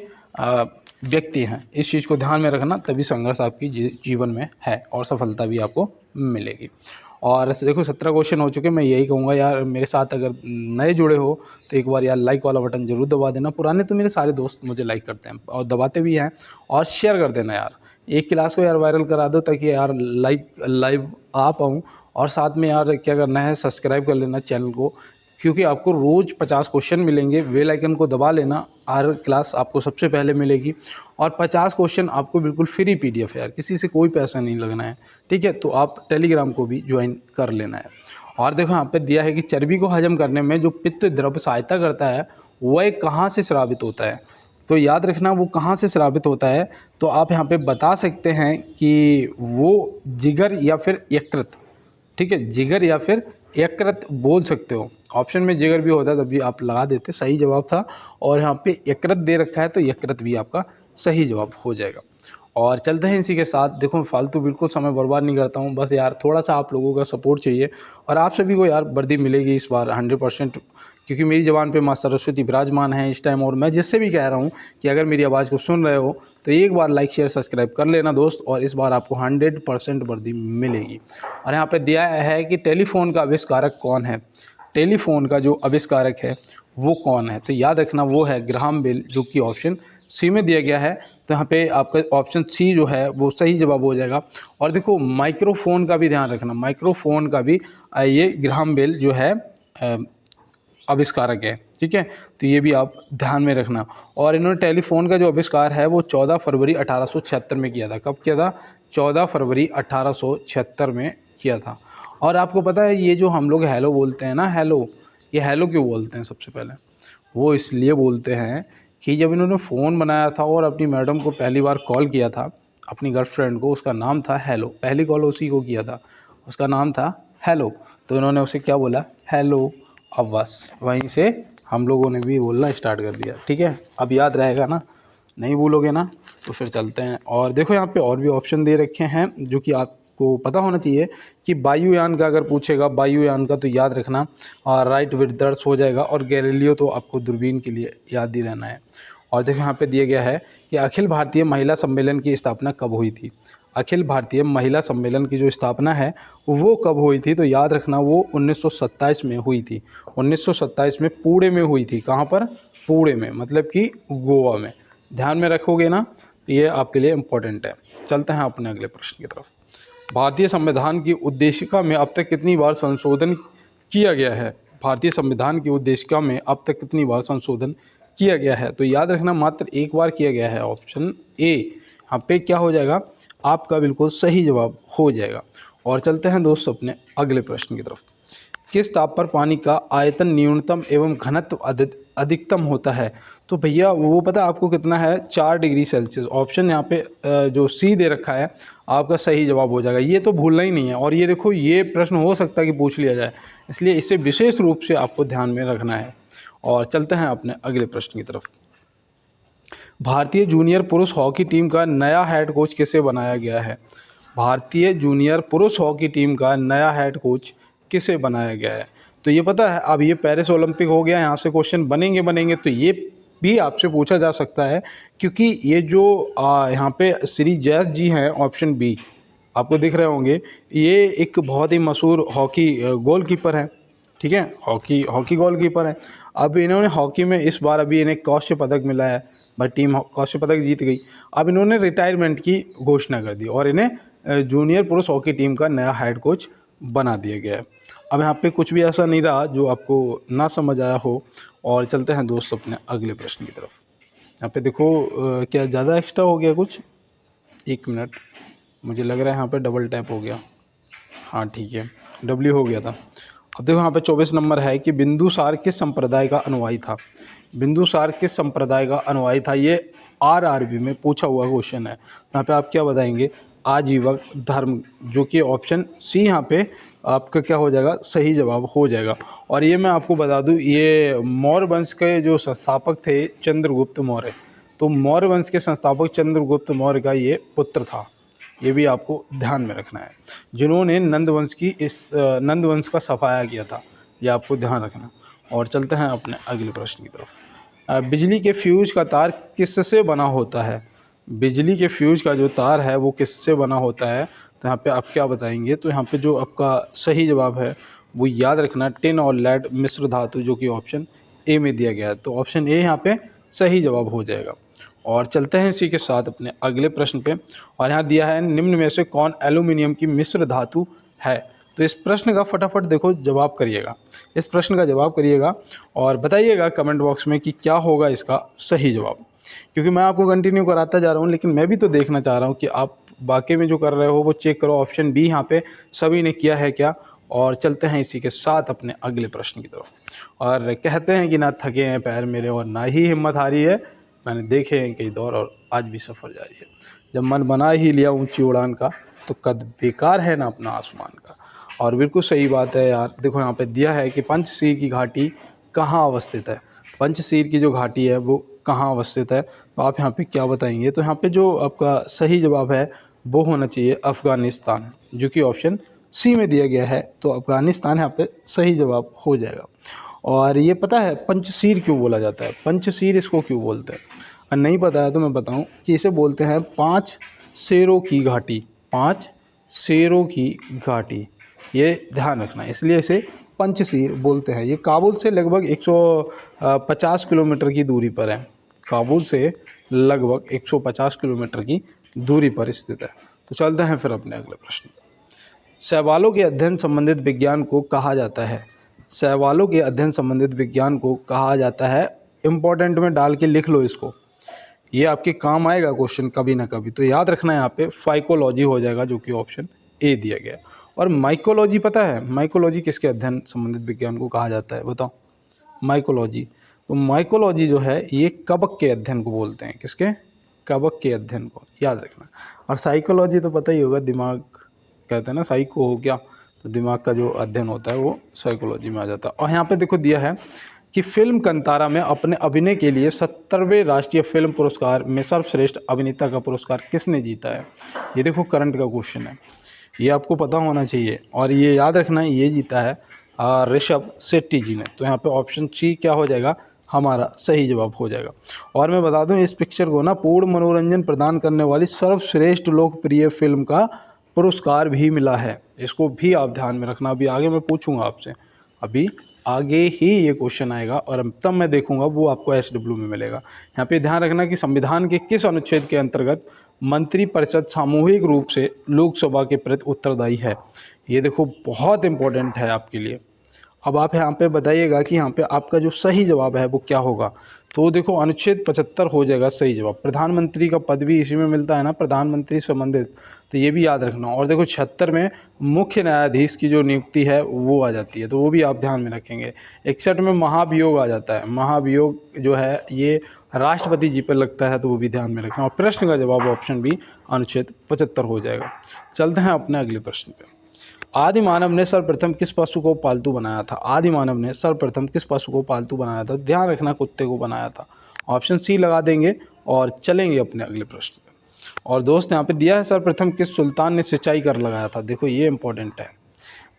व्यक्ति हैं। इस चीज़ को ध्यान में रखना, तभी संघर्ष आपकी जीवन में है और सफलता भी आपको मिलेगी। और देखो 17 क्वेश्चन हो चुके। मैं यही कहूँगा यार, मेरे साथ अगर नए जुड़े हो तो एक बार यार लाइक वाला बटन ज़रूर दबा देना। पुराने तो मेरे सारे दोस्त मुझे लाइक करते हैं और दबाते भी हैं, और शेयर कर देना यार, एक क्लास को यार वायरल करा दो ताकि यार लाइव आ पाऊँ। और साथ में यार क्या करना है, सब्सक्राइब कर लेना चैनल को, क्योंकि आपको रोज़ 50 क्वेश्चन मिलेंगे। बेल आइकन को दबा लेना, हर क्लास आपको सबसे पहले मिलेगी। और 50 क्वेश्चन आपको बिल्कुल फ्री PDF है यार, किसी से कोई पैसा नहीं लगना है, ठीक है। तो आप टेलीग्राम को भी ज्वाइन कर लेना है। और देखो यहाँ पे दिया है कि चर्बी को हजम करने में जो पित्त द्रव्य सहायता करता है वह कहाँ से स्रावित होता है। तो याद रखना वो कहाँ से स्रावित होता है, तो आप यहाँ पे बता सकते हैं कि वो जिगर या फिर यकृत, ठीक है, जिगर या फिर यकृत बोल सकते हो। ऑप्शन में जिगर भी होता है तब भी आप लगा देते, सही जवाब था। और यहाँ पे यकृत दे रखा है तो यकृत भी आपका सही जवाब हो जाएगा। और चलते हैं इसी के साथ। देखो फालतू बिल्कुल समय बर्बाद नहीं करता हूँ, बस यार थोड़ा सा आप लोगों का सपोर्ट चाहिए, और आप सभी को यार वर्दी मिलेगी इस बार 100%, क्योंकि मेरी ज़बान पे माँ सरस्वती विराजमान है इस टाइम। और मैं जिससे भी कह रहा हूँ कि अगर मेरी आवाज़ को सुन रहे हो तो एक बार लाइक शेयर सब्सक्राइब कर लेना दोस्त, और इस बार आपको 100% वर्दी मिलेगी। और यहाँ पे दिया है कि टेलीफोन का आविष्कारक कौन है। टेलीफोन का जो आविष्कारक है वो कौन है, तो याद रखना वो है ग्राहम बेल, जो कि ऑप्शन सी में दिया गया है। तो यहाँ पे आपका ऑप्शन सी जो है वो सही जवाब हो जाएगा। और देखो माइक्रोफोन का भी ध्यान रखना, माइक्रोफोन का भी ये ग्राहम बेल जो है आविष्कारक है, ठीक है। तो ये भी आप ध्यान में रखना। और इन्होंने टेलीफोन का जो आविष्कार है वो 14 फरवरी 1876 में किया था। कब किया था? 14 फरवरी 1876 में किया था। और आपको पता है ये जो हम लोग हेलो बोलते हैं ना, हेलो, ये हेलो क्यों बोलते हैं? सबसे पहले वो इसलिए बोलते हैं कि जब इन्होंने फ़ोन बनाया था और अपनी मैडम को पहली बार कॉल किया था, अपनी गर्लफ्रेंड को, उसका नाम था हेलो, पहली कॉल उसी को किया था, उसका नाम था हेलो। तो इन्होंने उसे क्या बोला? हेलो। अब बस वहीं से हम लोगों ने भी बोलना स्टार्ट कर दिया, ठीक है। अब याद रहेगा ना, नहीं भूलोगे ना? तो फिर चलते हैं। और देखो यहाँ पे और भी ऑप्शन दे रखे हैं जो कि आपको पता होना चाहिए कि वायुयान का अगर पूछेगा, वायुयान का, तो याद रखना और राइट विदर्स हो जाएगा। और गैलीलियो तो आपको दूरबीन के लिए याद ही रहना है। और देखो यहाँ पे दिया गया है कि अखिल भारतीय महिला सम्मेलन की स्थापना कब हुई थी। अखिल भारतीय महिला सम्मेलन की जो स्थापना है वो कब हुई थी, तो याद रखना वो 1927 में हुई थी। 1927 में पुणे में हुई थी। कहाँ पर? पुणे में, मतलब कि गोवा में। ध्यान में रखोगे ना, ये आपके लिए इम्पोर्टेंट है। चलते हैं अपने अगले प्रश्न की तरफ। भारतीय संविधान की उद्देशिका में अब तक कितनी बार संशोधन किया गया है? भारतीय संविधान की उद्देशिका में अब तक कितनी बार संशोधन किया गया है? तो याद रखना मात्र एक बार किया गया है। ऑप्शन ए यहाँ पे क्या हो जाएगा? आपका बिल्कुल सही जवाब हो जाएगा। और चलते हैं दोस्त अपने अगले प्रश्न की तरफ। किस ताप पर पानी का आयतन न्यूनतम एवं घनत्व अधिकतम होता है? तो भैया वो पता है आपको कितना है? 4 डिग्री सेल्सियस। ऑप्शन यहाँ पे जो सी दे रखा है आपका सही जवाब हो जाएगा। ये तो भूलना ही नहीं है। और ये देखो ये प्रश्न हो सकता है कि पूछ लिया जाए, इसलिए इसे विशेष रूप से आपको ध्यान में रखना है। और चलते हैं अपने अगले प्रश्न की तरफ। भारतीय जूनियर पुरुष हॉकी टीम का नया हेड कोच किसे बनाया गया है? भारतीय जूनियर पुरुष हॉकी टीम का नया हेड कोच किसे बनाया गया है? तो ये पता है, अब ये पेरिस ओलंपिक हो गया, यहाँ से क्वेश्चन बनेंगे, तो ये भी आपसे पूछा जा सकता है। क्योंकि ये जो यहाँ पे श्री जैस जी हैं, ऑप्शन बी आपको दिख रहे होंगे, ये एक बहुत ही मशहूर हॉकी गोलकीपर है, ठीक है, हॉकी गोलकीपर है। अब इन्होंने हॉकी में इस बार अभी इन्हें कांस्य पदक मिला है, भाई टीम कांस्य पदक जीत गई। अब इन्होंने रिटायरमेंट की घोषणा कर दी और इन्हें जूनियर पुरुष हॉकी टीम का नया हेड कोच बना दिया गया है। अब यहाँ पे कुछ भी ऐसा नहीं रहा जो आपको ना समझ आया हो। और चलते हैं दोस्त अपने अगले प्रश्न की तरफ। यहाँ पे देखो क्या ज़्यादा एक्स्ट्रा हो गया कुछ? 1 मिनट, मुझे लग रहा है यहाँ पे डबल टैप हो गया। हाँ ठीक है, W हो गया था। अब देखो यहाँ पे 24 नंबर है कि बिंदुसार किस संप्रदाय का अनुयायी था। बिंदुसार किस संप्रदाय का अनुयायी था, ये आरआरबी में पूछा हुआ क्वेश्चन है। यहाँ पे आप क्या बताएंगे, आजीवक धर्म, जो कि ऑप्शन सी यहाँ पे आपका क्या हो जाएगा, सही जवाब हो जाएगा। और ये मैं आपको बता दूं, ये मौर्य वंश के जो संस्थापक थे चंद्रगुप्त मौर्य, तो मौर्य वंश के संस्थापक चंद्रगुप्त मौर्य का ये पुत्र था। ये भी आपको ध्यान में रखना है, जिन्होंने नंद वंश का सफाया किया था, ये आपको ध्यान रखना। और चलते हैं अपने अगले प्रश्न की तरफ। बिजली के फ्यूज का तार किससे बना होता है। बिजली के फ्यूज का जो तार है वो किससे बना होता है, तो यहाँ पे आप क्या बताएंगे, तो यहाँ पे जो आपका सही जवाब है वो याद रखना टिन और लेड मिश्र धातु, जो कि ऑप्शन ए में दिया गया है। तो ऑप्शन ए यहाँ पे सही जवाब हो जाएगा। और चलते हैं इसी के साथ अपने अगले प्रश्न पे। और यहाँ दिया है निम्न में से कौन एल्यूमिनियम की मिश्र धातु है। तो इस प्रश्न का फटाफट देखो जवाब करिएगा, इस प्रश्न का जवाब करिएगा और बताइएगा कमेंट बॉक्स में कि क्या होगा इसका सही जवाब। क्योंकि मैं आपको कंटिन्यू कराता जा रहा हूँ, लेकिन मैं भी तो देखना चाह रहा हूँ कि आप वाकई में जो कर रहे हो वो चेक करो। ऑप्शन बी यहाँ पे सभी ने किया है क्या। और चलते हैं इसी के साथ अपने अगले प्रश्न की तरफ। और कहते हैं कि ना थके हैं पैर मेरे और ना ही हिम्मत हारी है, मैंने देखे हैं कई दौर और आज भी सफ़र जारी है। जब मन बना ही लिया ऊंची उड़ान का, तो कद बेकार है ना अपना आसमान का। और बिल्कुल सही बात है यार। देखो यहाँ पे दिया है कि पंचशीर की घाटी कहाँ अवस्थित है। पंचशीर की जो घाटी है वो कहाँ अवस्थित है, तो आप यहाँ पे क्या बताएंगे। तो यहाँ पे जो आपका सही जवाब है वो होना चाहिए अफ़गानिस्तान, जो कि ऑप्शन सी में दिया गया है। तो अफ़गानिस्तान यहाँ पे सही जवाब हो जाएगा। और ये पता है पंचशीर क्यों बोला जाता है, पंचशीर इसको क्यों बोलते हैं, अगर नहीं पता है तो मैं बताऊं कि इसे बोलते हैं 5 शेरों की घाटी। 5 शेरों की घाटी, ये ध्यान रखना, इसलिए इसे पंचशीर बोलते हैं। ये काबुल से लगभग 150 किलोमीटर की दूरी पर है। काबुल से लगभग 150 किलोमीटर की दूरी पर स्थित है। तो चलते हैं फिर अपने अगले प्रश्न। शैवालों के अध्ययन संबंधित विज्ञान को कहा जाता है। शैवालों के अध्ययन संबंधित विज्ञान को कहा जाता है। इम्पोर्टेंट में डाल के लिख लो इसको, ये आपके काम आएगा क्वेश्चन कभी ना कभी। तो याद रखना यहाँ पे फाइकोलॉजी हो जाएगा, जो कि ऑप्शन ए दिया गया। और माइकोलॉजी पता है, माइकोलॉजी किसके अध्ययन संबंधित विज्ञान को कहा जाता है, बताओ। माइकोलॉजी, तो माइकोलॉजी जो है ये कवक के अध्ययन को बोलते हैं। किसके, कवक के अध्ययन को, याद रखना। और साइकोलॉजी तो पता ही होगा, दिमाग कहते हैं ना, साइको हो गया, तो दिमाग का जो अध्ययन होता है वो साइकोलॉजी में आ जाता है। और यहाँ पे देखो दिया है कि फिल्म कंतारा में अपने अभिनय के लिए 70वें राष्ट्रीय फिल्म पुरस्कार में सर्वश्रेष्ठ अभिनेता का पुरस्कार किसने जीता है। ये देखो करंट का क्वेश्चन है, ये आपको पता होना चाहिए। और ये याद रखना है, ये जीता है ऋषभ शेट्टी जी ने। तो यहाँ पे ऑप्शन सी क्या हो जाएगा, हमारा सही जवाब हो जाएगा। और मैं बता दूं इस पिक्चर को ना पूर्ण मनोरंजन प्रदान करने वाली सर्वश्रेष्ठ लोकप्रिय फिल्म का पुरस्कार भी मिला है। इसको भी आप ध्यान में रखना, अभी आगे मैं पूछूंगा आपसे, अभी आगे ही ये क्वेश्चन आएगा और तब मैं देखूंगा वो आपको SW में मिलेगा। यहाँ पे ध्यान रखना कि संविधान के किस अनुच्छेद के अंतर्गत मंत्रिपरिषद सामूहिक रूप से लोकसभा के प्रति उत्तरदायी है। ये देखो बहुत इंपॉर्टेंट है आपके लिए। अब आप यहाँ पे बताइएगा कि यहाँ पे आपका जो सही जवाब है वो क्या होगा। तो देखो अनुच्छेद 75 हो जाएगा सही जवाब। प्रधानमंत्री का पद भी इसी में मिलता है ना, प्रधानमंत्री संबंधित, तो ये भी याद रखना। और देखो 76 में मुख्य न्यायाधीश की जो नियुक्ति है वो आ जाती है, तो वो भी आप ध्यान में रखेंगे। 61 में महाभियोग आ जाता है, महाभियोग जो है ये राष्ट्रपति जी पर लगता है, तो वो भी ध्यान में रखना। और प्रश्न का जवाब ऑप्शन बी अनुच्छेद 75 हो जाएगा। चलते हैं अपने अगले प्रश्न पे। आदि मानव ने सर्वप्रथम किस पशु को पालतू बनाया था। आदि मानव ने सर्वप्रथम किस पशु को पालतू बनाया था, ध्यान रखना कुत्ते को बनाया था। ऑप्शन सी लगा देंगे और चलेंगे अपने अगले प्रश्न पे। और दोस्त यहाँ पे दिया है सर्वप्रथम किस सुल्तान ने सिंचाई कर लगाया था। देखो ये इंपॉर्टेंट है,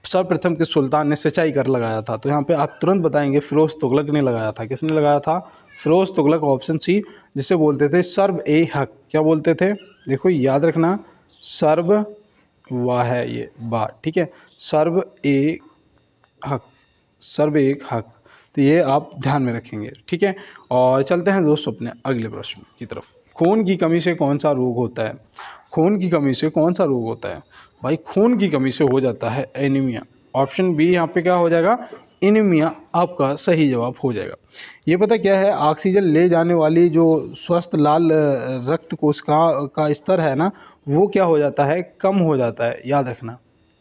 सर्वप्रथम किस सुल्तान ने सिंचाई कर लगाया था। तो यहाँ पे आप तुरंत बताएंगे फिरोज तुगलक ने लगाया था। किसने लगाया था, फिरोज तुगलक, ऑप्शन सी, जिसे बोलते थे सर्व ए हक। क्या बोलते थे, देखो याद रखना, सर्व वाह है ये वाह, ठीक है, सर्व एक हक, सर्व एक हक। तो ये आप ध्यान में रखेंगे, ठीक है। और चलते हैं दोस्तों अपने अगले प्रश्न की तरफ। खून की कमी से कौन सा रोग होता है। खून की कमी से कौन सा रोग होता है भाई, खून की कमी से हो जाता है एनीमिया। ऑप्शन बी यहाँ पे क्या हो जाएगा, एनीमिया आपका सही जवाब हो जाएगा। ये पता क्या है, ऑक्सीजन ले जाने वाली जो स्वस्थ लाल रक्त कोशिका का स्तर है ना, वो क्या हो जाता है, कम हो जाता है, याद रखना।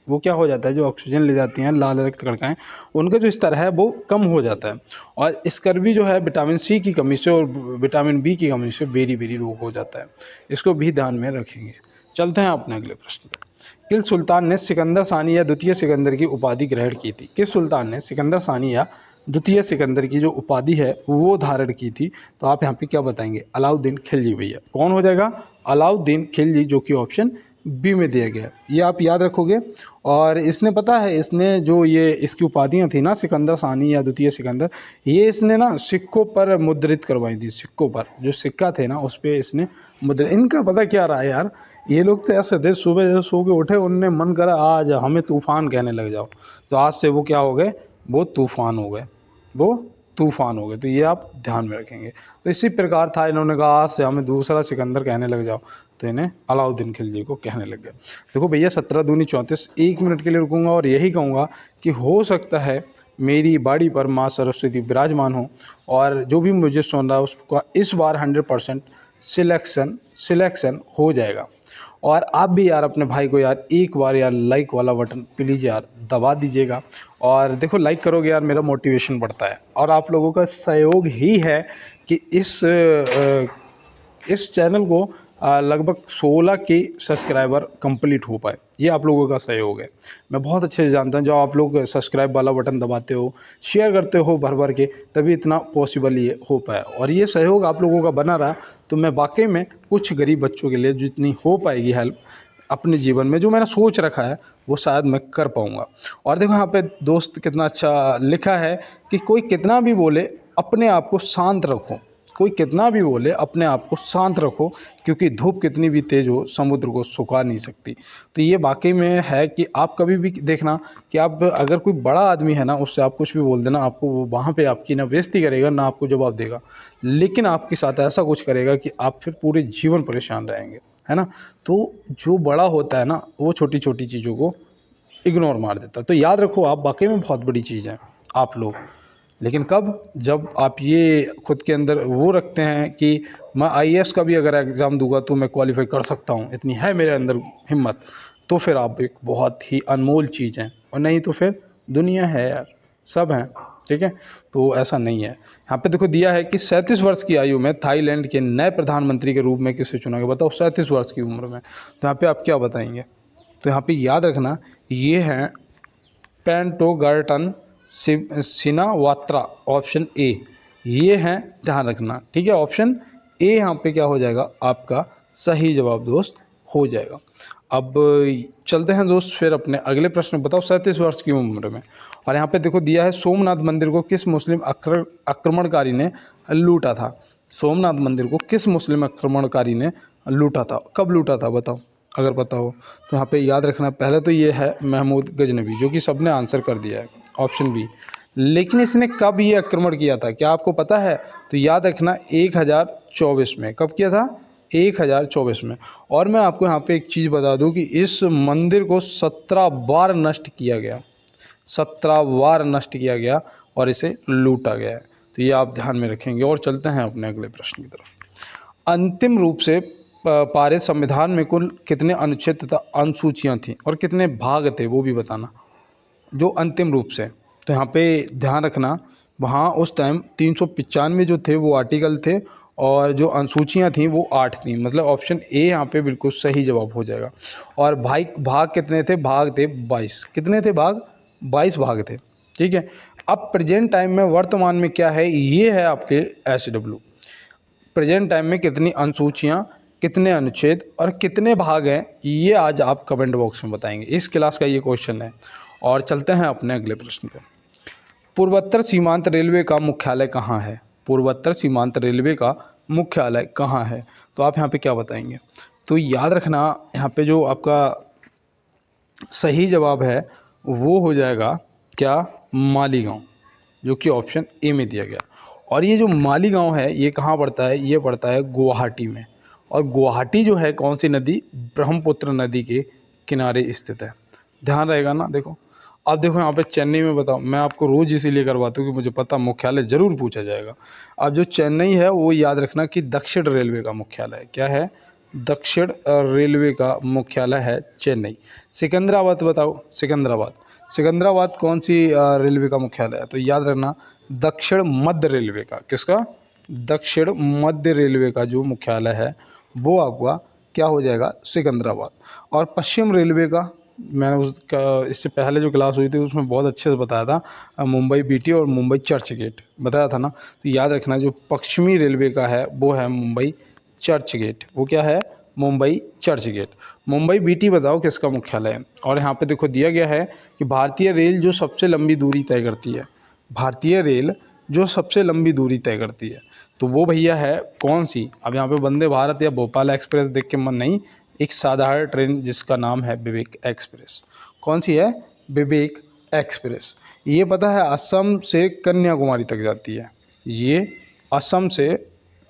वो क्या हो जाता है, जो ऑक्सीजन ले जाती हैं लाल रक्त कणिकाएँ, उनका जो स्तर है वो कम हो जाता है। और स्कर्वी जो है विटामिन सी की कमी से और विटामिन बी की कमी से बेरी-बेरी रोग हो जाता है। इसको भी ध्यान में रखेंगे। चलते हैं अपने अगले प्रश्न पे। किस सुल्तान ने सिकंदर सानी या द्वितीय सिकंदर की उपाधि ग्रहण की थी? किस सुल्तान ने सिकंदर सानी या द्वितीय सिकंदर की जो उपाधि है वो धारण की थी? तो आप यहाँ पे क्या बताएंगे? अलाउद्दीन खिलजी भैया। कौन हो जाएगा? अलाउद्दीन खिलजी, जो कि ऑप्शन बी में दिया गया है। ये आप याद रखोगे। और इसने पता है, इसने जो ये इसकी उपाधियाँ थी ना, सिकंदर सानी या द्वितीय सिकंदर, ये इसने ना सिक्कों पर मुद्रित करवाई थी। सिक्कों पर जो सिक्का थे ना, उस पर इसने मुद्रित। इनका पता क्या रहा है यार, ये लोग तो ऐसे थे, सुबह जैसे सो के उठे, उनने मन करा आज हमें तूफ़ान कहने लग जाओ, तो आज से वो क्या हो गए? वो तूफ़ान हो गए, वो तूफ़ान हो गए। तो ये आप ध्यान में रखेंगे। तो इसी प्रकार था, इन्होंने कहा आज से हमें दूसरा सिकंदर कहने लग जाओ, तो इन्हें अलाउद्दीन खिलजी को कहने लग गए। देखो भैया 17 दूनी 34, 1 मिनट के लिए रुकूंगा और यही कहूँगा कि हो सकता है मेरी बाड़ी पर माँ सरस्वती विराजमान हो और जो भी मुझे सुन रहा है उसका इस बार 100% सिलेक्शन हो जाएगा। और आप भी यार अपने भाई को यार एक बार यार लाइक वाला बटन प्लीज़ यार दबा दीजिएगा। और देखो लाइक करोगे यार, मेरा मोटिवेशन बढ़ता है और आप लोगों का सहयोग ही है कि इस चैनल को लगभग 16 के सब्सक्राइबर कंप्लीट हो पाए। ये आप लोगों का सहयोग है। मैं बहुत अच्छे से जानता हूँ, जब आप लोग सब्सक्राइब वाला बटन दबाते हो, शेयर करते हो भर भर के, तभी इतना पॉसिबल ये हो पाया। और ये सहयोग आप लोगों का बना रहा तो मैं वाकई में कुछ गरीब बच्चों के लिए जितनी हो पाएगी हेल्प अपने जीवन में, जो मैंने सोच रखा है, वो शायद मैं कर पाऊँगा। और देखो यहाँ पे दोस्त कितना अच्छा लिखा है कि कोई कितना भी बोले अपने आप को शांत रखो, कोई कितना भी बोले अपने आप को शांत रखो, क्योंकि धूप कितनी भी तेज़ हो समुद्र को सुखा नहीं सकती। तो ये वाकई में है कि आप कभी भी देखना कि आप अगर कोई बड़ा आदमी है ना, उससे आप कुछ भी बोल देना, आपको वो वहाँ पे आपकी ना बेइज्जती करेगा ना आपको जवाब देगा, लेकिन आपके साथ ऐसा कुछ करेगा कि आप फिर पूरे जीवन परेशान रहेंगे, है ना। तो जो बड़ा होता है ना, वो छोटी छोटी चीज़ों को इग्नोर मार देता है। तो याद रखो, आप वाकई में बहुत बड़ी चीज़ हैं आप लोग। लेकिन कब? जब आप ये खुद के अंदर वो रखते हैं कि मैं आईएएस का भी अगर एग्ज़ाम दूंगा तो मैं क्वालिफाई कर सकता हूँ, इतनी है मेरे अंदर हिम्मत, तो फिर आप एक बहुत ही अनमोल चीज़ हैं। और नहीं तो फिर दुनिया है यार, सब हैं, ठीक है। तो ऐसा नहीं है। यहाँ पे देखो दिया है कि 37 वर्ष की आयु में थाईलैंड के नए प्रधानमंत्री के रूप में किसे चुना गया? बताओ 37 वर्ष की उम्र में। तो यहाँ पे आप क्या बताएंगे? तो यहाँ पे याद रखना, ये है पेंटोगर्टन सिनावात्रा, ऑप्शन ए ये हैं, ध्यान रखना, ठीक है। ऑप्शन ए यहाँ पे क्या हो जाएगा? आपका सही जवाब दोस्त हो जाएगा। अब चलते हैं दोस्त फिर अपने अगले प्रश्न। बताओ 37 वर्ष की उम्र में, और यहाँ पे देखो दिया है सोमनाथ मंदिर को किस मुस्लिम आक्रमणकारी ने लूटा था? सोमनाथ मंदिर को किस मुस्लिम आक्रमणकारी ने लूटा था? कब लूटा था बताओ, अगर पता हो तो। यहाँ पे याद रखना, पहले तो ये है महमूद गजनवी, जो कि सबने आंसर कर दिया है, ऑप्शन बी। लेकिन इसने कब ये आक्रमण किया था, क्या आपको पता है? तो याद रखना 1024 में। कब किया था? 1024 में। और मैं आपको यहाँ पे एक चीज़ बता दूँ कि इस मंदिर को 17 बार नष्ट किया गया, 17 बार नष्ट किया गया और इसे लूटा गया है। तो ये आप ध्यान में रखेंगे। और चलते हैं अपने अगले प्रश्न की तरफ। अंतिम रूप से पारित संविधान में कुल कितने अनुच्छेद तथा अनुसूचियाँ थीं और कितने भाग थे, वो भी बताना, जो अंतिम रूप से। तो यहाँ पे ध्यान रखना, वहाँ उस टाइम 395 जो थे वो आर्टिकल थे और जो अनुसूचियाँ थीं वो 8 थीं। मतलब ऑप्शन ए यहाँ पे बिल्कुल सही जवाब हो जाएगा। और भाग कितने थे? भाग थे 22। कितने थे भाग? 22 भाग थे, ठीक है। अब प्रेजेंट टाइम में वर्तमान में क्या है, ये है आपके SW। प्रेजेंट टाइम में कितनी अनुसूचियाँ, कितने अनुच्छेद और कितने भाग हैं, ये आज आप कमेंट बॉक्स में बताएंगे। इस क्लास का ये क्वेश्चन है। और चलते हैं अपने अगले प्रश्न पर। पूर्वोत्तर सीमांत रेलवे का मुख्यालय कहाँ है? पूर्वोत्तर सीमांत रेलवे का मुख्यालय कहाँ है? तो आप यहाँ पे क्या बताएंगे? तो याद रखना, यहाँ पे जो आपका सही जवाब है वो हो जाएगा क्या? मालीगांव, जो कि ऑप्शन ए में दिया गया। और ये जो मालीगांव है ये कहाँ पड़ता है? ये पड़ता है गुवाहाटी में। और गुवाहाटी जो है कौन सी नदी? ब्रह्मपुत्र नदी के किनारे स्थित है। ध्यान रहेगा ना। देखो अब देखो यहाँ पे चेन्नई में, बताओ, मैं आपको रोज़ इसीलिए करवाता हूँ कि मुझे पता मुख्यालय ज़रूर पूछा जाएगा। अब जो चेन्नई है वो याद रखना कि दक्षिण रेलवे का मुख्यालय है। क्या है? दक्षिण रेलवे का मुख्यालय है चेन्नई। सिकंदराबाद बताओ, सिकंदराबाद, सिकंदराबाद कौन सी रेलवे का मुख्यालय है? तो याद रखना दक्षिण मध्य रेलवे का, किसका? दक्षिण मध्य रेलवे का जो मुख्यालय है वो आपका क्या हो जाएगा? सिकंदराबाद। और पश्चिम रेलवे का मैंने उसका इससे पहले जो क्लास हुई थी उसमें बहुत अच्छे से बताया था, मुंबई बीटी और मुंबई चर्च गेट बताया था ना। तो याद रखना जो पश्चिमी रेलवे का है वो है मुंबई चर्च गेट। वो क्या है? मुंबई चर्च गेट। मुंबई बीटी बताओ किसका मुख्यालय है? और यहाँ पे देखो दिया गया है कि भारतीय रेल जो सबसे लंबी दूरी तय करती है, भारतीय रेल जो सबसे लंबी दूरी तय करती है तो वो भैया है कौन सी? अब यहाँ पे वंदे भारत या भोपाल एक्सप्रेस देख के मन नहीं, एक साधारण ट्रेन जिसका नाम है विवेक एक्सप्रेस। कौन सी है? विवेक एक्सप्रेस। ये पता है असम से कन्याकुमारी तक जाती है, ये असम से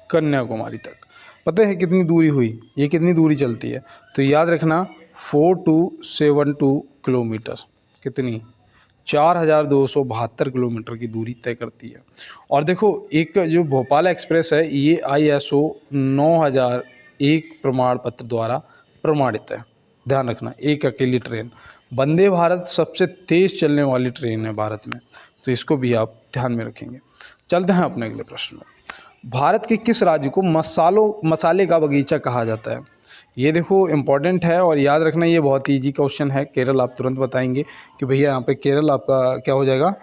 कन्याकुमारी तक। पता है कितनी दूरी हुई? ये कितनी दूरी चलती है? तो याद रखना 4272 किलोमीटर। कितनी? 4272 किलोमीटर की दूरी तय करती है। और देखो एक जो भोपाल एक्सप्रेस है ये ISO 9001 प्रमाण पत्र द्वारा प्रमाणित है। ध्यान रखना, एक अकेली ट्रेन। वंदे भारत सबसे तेज़ चलने वाली ट्रेन है भारत में, तो इसको भी आप ध्यान में रखेंगे। चलते हैं अपने अगले प्रश्न में। भारत के किस राज्य को मसाले का बगीचा कहा जाता है? ये देखो इम्पॉर्टेंट है और याद रखना ये बहुत ईजी क्वेश्चन है। केरल आप तुरंत बताएंगे कि भैया यहाँ पे केरल आपका क्या हो जाएगा?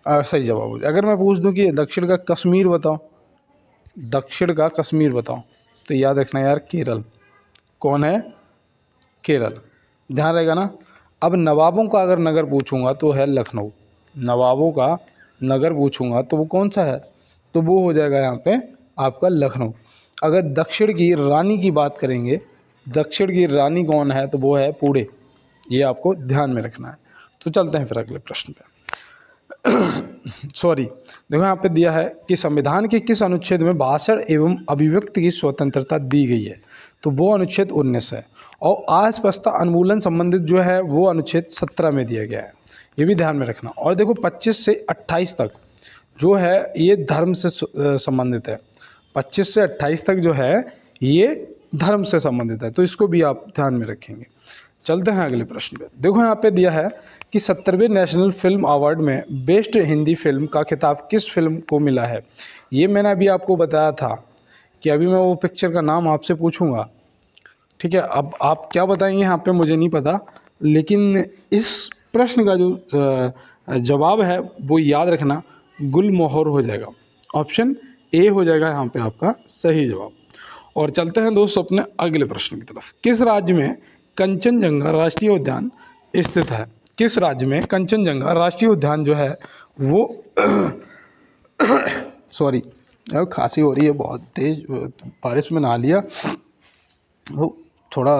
सही जवाब हो जाएगा। अगर मैं पूछ दूँ कि दक्षिण का कश्मीर बताओ, दक्षिण का कश्मीर बताओ, तो याद रखना यार केरल। कौन है? केरल। ध्यान रहेगा ना। अब नवाबों का अगर नगर पूछूंगा तो है लखनऊ। नवाबों का नगर पूछूंगा तो वो कौन सा है? तो वो हो जाएगा यहाँ पे आपका लखनऊ। अगर दक्षिण की रानी की बात करेंगे, दक्षिण की रानी कौन है? तो वो है पुणे। ये आपको ध्यान में रखना है। तो चलते हैं फिर अगले प्रश्न पे। सॉरी, देखो यहाँ पे दिया है कि संविधान के किस अनुच्छेद में भाषण एवं अभिव्यक्ति की स्वतंत्रता दी गई है? तो वो अनुच्छेद 19 है। और अस्पष्टता उन्मूलन संबंधित जो है वो अनुच्छेद 17 में दिया गया है। ये भी ध्यान में रखना। और देखो 25 से 28 तक जो है ये धर्म से संबंधित है। 25 से 28 तक जो है ये धर्म से संबंधित है, तो इसको भी आप ध्यान में रखेंगे। चलते हैं अगले प्रश्न पे। देखो यहाँ पे दिया है कि 70वें नेशनल फिल्म अवार्ड में बेस्ट हिंदी फिल्म का खिताब किस फिल्म को मिला है? ये मैंने अभी आपको बताया था कि अभी मैं वो पिक्चर का नाम आपसे पूछूंगा, ठीक है। अब आप क्या बताएंगे यहाँ पे मुझे नहीं पता, लेकिन इस प्रश्न का जो जवाब है वो याद रखना गुलमोहर हो जाएगा। ऑप्शन ए हो जाएगा यहाँ पे आपका सही जवाब। और चलते हैं दोस्तों अपने अगले प्रश्न की तरफ। किस राज्य में कंचनजंगा राष्ट्रीय उद्यान स्थित है? किस राज्य में कंचनजंगा राष्ट्रीय उद्यान जो है वो सॉरी खांसी हो रही है बहुत तेज, बारिश में नहा लिया, वो थोड़ा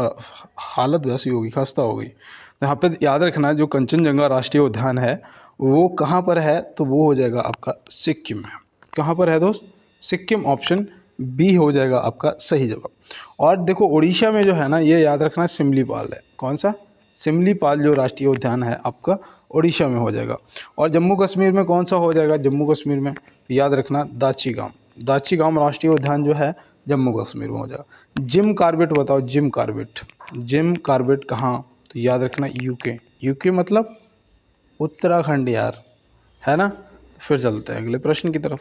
हालत वैसी होगी, खस्ता हो गई। तो यहाँ पे याद रखना जो कंचनजंगा राष्ट्रीय उद्यान है वो कहाँ पर है? तो वो हो जाएगा आपका सिक्किम में। कहाँ पर है दोस्त? सिक्किम। ऑप्शन बी हो जाएगा आपका सही जवाब। और देखो उड़ीसा में जो है ना, ये याद रखना सिमलीपाल है। कौन सा? सिमलीपाल जो राष्ट्रीय उद्यान है आपका उड़ीसा में हो जाएगा। और जम्मू कश्मीर में कौन सा हो जाएगा? जम्मू कश्मीर में याद रखना दाची गांव राष्ट्रीय उद्यान जो है जम्मू कश्मीर में हो जाएगा। जिम कॉर्बेट बताओ, जिम कॉर्बेट कहाँ? तो याद रखना यूके मतलब उत्तराखंड यार, है ना। फिर चलते हैं अगले प्रश्न की तरफ।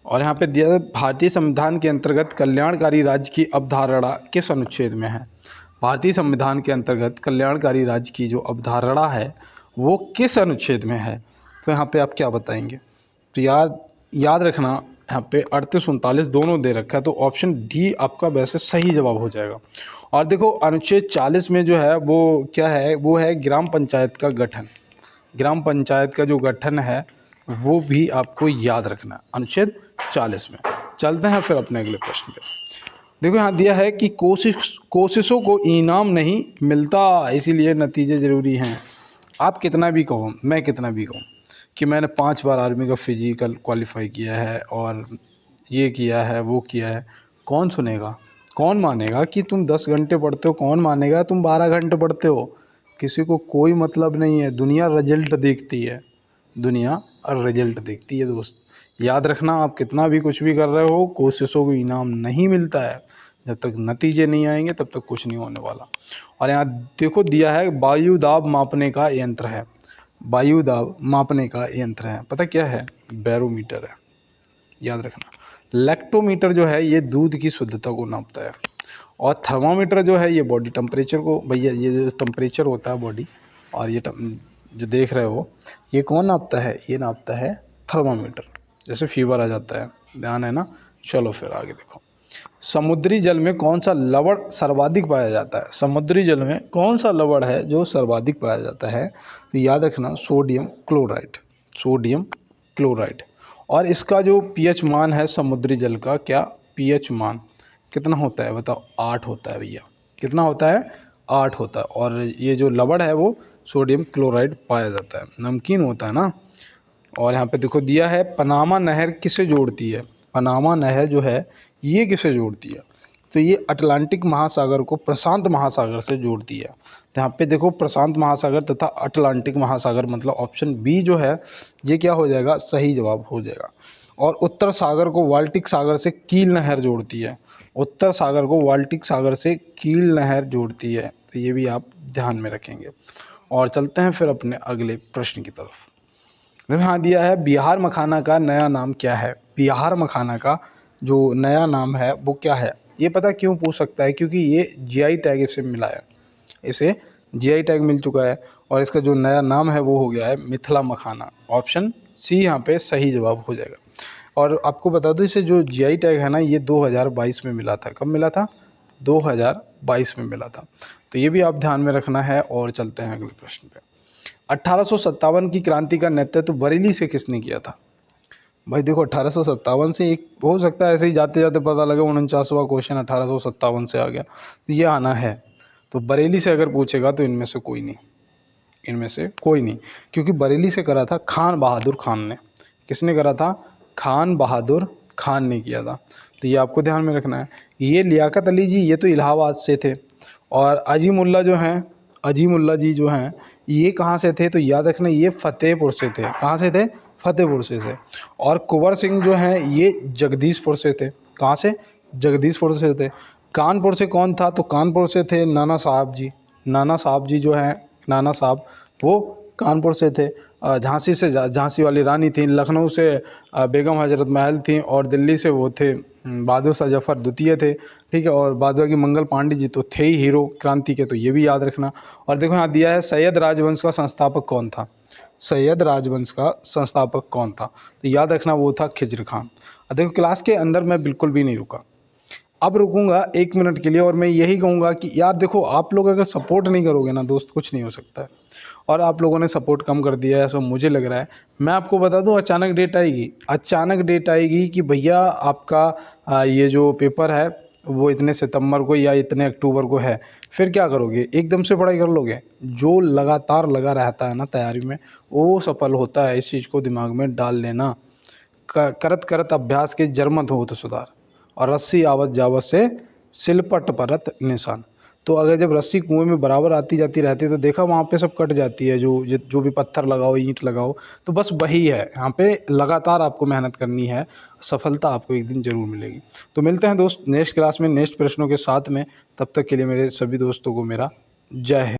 और यहाँ पे दिया है भारतीय संविधान के अंतर्गत कल्याणकारी राज्य की अवधारणा किस अनुच्छेद में है? भारतीय संविधान के अंतर्गत कल्याणकारी राज्य की जो अवधारणा है वो किस अनुच्छेद में है? तो यहाँ पे आप क्या बताएंगे? तो याद रखना यहाँ पे 38-39 दोनों दे रखा है, तो ऑप्शन डी आपका वैसे सही जवाब हो जाएगा। और देखो अनुच्छेद 40 में जो है वो क्या है? वो है ग्राम पंचायत का गठन। ग्राम पंचायत का जो गठन है वो भी आपको याद रखना, अनुच्छेद 40 में। चलते हैं फिर अपने अगले प्रश्न पे। देखो यहाँ दिया है कि कोशिशों को इनाम नहीं मिलता, इसीलिए नतीजे ज़रूरी हैं। आप कितना भी कहो, मैं कितना भी कहूँ कि मैंने 5 बार आर्मी का फिजिकल क्वालिफाई किया है और ये किया है वो किया है, कौन सुनेगा? कौन मानेगा कि तुम 10 घंटे पढ़ते हो? कौन मानेगा तुम 12 घंटे पढ़ते हो? किसी को कोई मतलब नहीं है। दुनिया रिजल्ट देखती है, दुनिया और रिजल्ट देखती है दोस्त। याद रखना आप कितना भी कुछ भी कर रहे हो, कोशिशों को इनाम नहीं मिलता है। जब तक नतीजे नहीं आएंगे तब तक कुछ नहीं होने वाला। और यहाँ देखो दिया है वायु दाब मापने का यंत्र है, वायु दाब मापने का यंत्र है, पता क्या है? बैरोमीटर है, याद रखना। लैक्टोमीटर जो है ये दूध की शुद्धता को नापता है, और थर्मामीटर जो है ये बॉडी टेम्परेचर को, भैया ये जो टेम्परेचर होता है बॉडी, और ये जो देख रहे हो ये कौन नापता है? ये नापता है थर्मामीटर। जैसे फीवर आ जाता है, ध्यान है ना। चलो फिर आगे देखो, समुद्री जल में कौन सा लवण सर्वाधिक पाया जाता है? समुद्री जल में कौन सा लवण है जो सर्वाधिक पाया जाता है? तो याद रखना सोडियम क्लोराइड, सोडियम क्लोराइड। और इसका जो पीएच मान है समुद्री जल का, क्या पीएच मान कितना होता है बताओ? 8 होता है भैया। कितना होता है? 8 होता है। और ये जो लवण है वो सोडियम क्लोराइड पाया जाता है, नमकीन होता है ना। और यहाँ पे देखो दिया है पनामा नहर किसे जोड़ती है? पनामा नहर जो है ये किसे जोड़ती है? तो ये अटलांटिक महासागर को प्रशांत महासागर से जोड़ती है। तो यहाँ पे देखो प्रशांत महासागर तथा अटलांटिक महासागर, मतलब ऑप्शन बी जो है ये क्या हो जाएगा? सही जवाब हो जाएगा। और उत्तर सागर को बाल्टिक सागर से कील नहर जोड़ती है, उत्तर सागर को बाल्टिक सागर से कील नहर जोड़ती है। तो ये भी आप ध्यान में रखेंगे। और चलते हैं फिर अपने अगले प्रश्न की तरफ। यहाँ दिया है बिहार मखाना का नया नाम क्या है? बिहार मखाना का जो नया नाम है वो क्या है? ये पता क्यों पूछ सकता है? क्योंकि ये जीआई टैग इसे मिला है, इसे जीआई टैग मिल चुका है, और इसका जो नया नाम है वो हो गया है मिथिला मखाना। ऑप्शन सी यहाँ पे सही जवाब हो जाएगा। और आपको बता दूं इसे जो जीआई टैग है ना ये 2022 में मिला था। कब मिला था? 2022 में मिला था। तो ये भी आप ध्यान में रखना है। और चलते हैं अगले प्रश्न पे। 1857 की क्रांति का नेतृत्व बरेली से किसने किया था? भाई देखो 1857 से, एक हो सकता है ऐसे ही जाते जाते पता लगे 49वां क्वेश्चन 1857 से आ गया, तो ये आना है। तो बरेली से अगर पूछेगा तो इनमें से कोई नहीं, इनमें से कोई नहीं, क्योंकि बरेली से करा था खान बहादुर खान ने। किसने करा था? खान बहादुर खान ने किया था। तो ये आपको ध्यान में रखना है। ये लियाकत अली जी ये तो इलाहाबाद से थे, और अजीमुल्ला जो हैं, अजीमुल्ला जी जो हैं ये कहाँ से थे? तो याद रखना ये फतेहपुर से थे। कहाँ से थे? फतेहपुर से थे। और कुंवर सिंह जो हैं ये जगदीशपुर से थे। कहाँ से? जगदीशपुर से थे। कानपुर से कौन था? तो कानपुर से थे नाना साहब जी। नाना साहब जी जो हैं, नाना साहब वो कानपुर से थे। झांसी से झांसी वाली रानी थी, लखनऊ से बेगम हजरत महल थी, और दिल्ली से वो थे बहादुर शाह जफर द्वितीय थे। ठीक है। और बाद बाकी मंगल पांडे जी तो थे ही हीरो क्रांति के, तो ये भी याद रखना। और देखो यहाँ दिया है सैयद राजवंश का संस्थापक कौन था? सैयद राजवंश का संस्थापक कौन था? तो याद रखना वो था खिज्र खान। देखो क्लास के अंदर मैं बिल्कुल भी नहीं रुका, अब रुकूंगा 1 मिनट के लिए, और मैं यही कहूँगा कि यार देखो आप लोग अगर सपोर्ट नहीं करोगे ना दोस्त, कुछ नहीं हो सकता है। और आप लोगों ने सपोर्ट कम कर दिया है, ऐसा मुझे लग रहा है। मैं आपको बता दूं अचानक डेट आएगी, अचानक डेट आएगी कि भैया आपका ये जो पेपर है वो इतने सितंबर को या इतने अक्टूबर को है। फिर क्या करोगे? एकदम से पढ़ाई कर लोगे? जो लगातार लगा रहता है ना तैयारी में वो सफल होता है, इस चीज़ को दिमाग में डाल लेना। करत करत अभ्यास के जरमत हो तो सुधार, और रस्सी आवत जावत से सिलपट परत निशान। तो अगर जब रस्सी कुएं में बराबर आती जाती रहती है तो देखा वहाँ पे सब कट जाती है, जो भी पत्थर लगाओ ईंट लगाओ, तो बस वही है। यहाँ पे लगातार आपको मेहनत करनी है, सफलता आपको एक दिन ज़रूर मिलेगी। तो मिलते हैं दोस्त नेक्स्ट क्लास में नेक्स्ट प्रश्नों के साथ में। तब तक के लिए मेरे सभी दोस्तों को मेरा जय हिंद।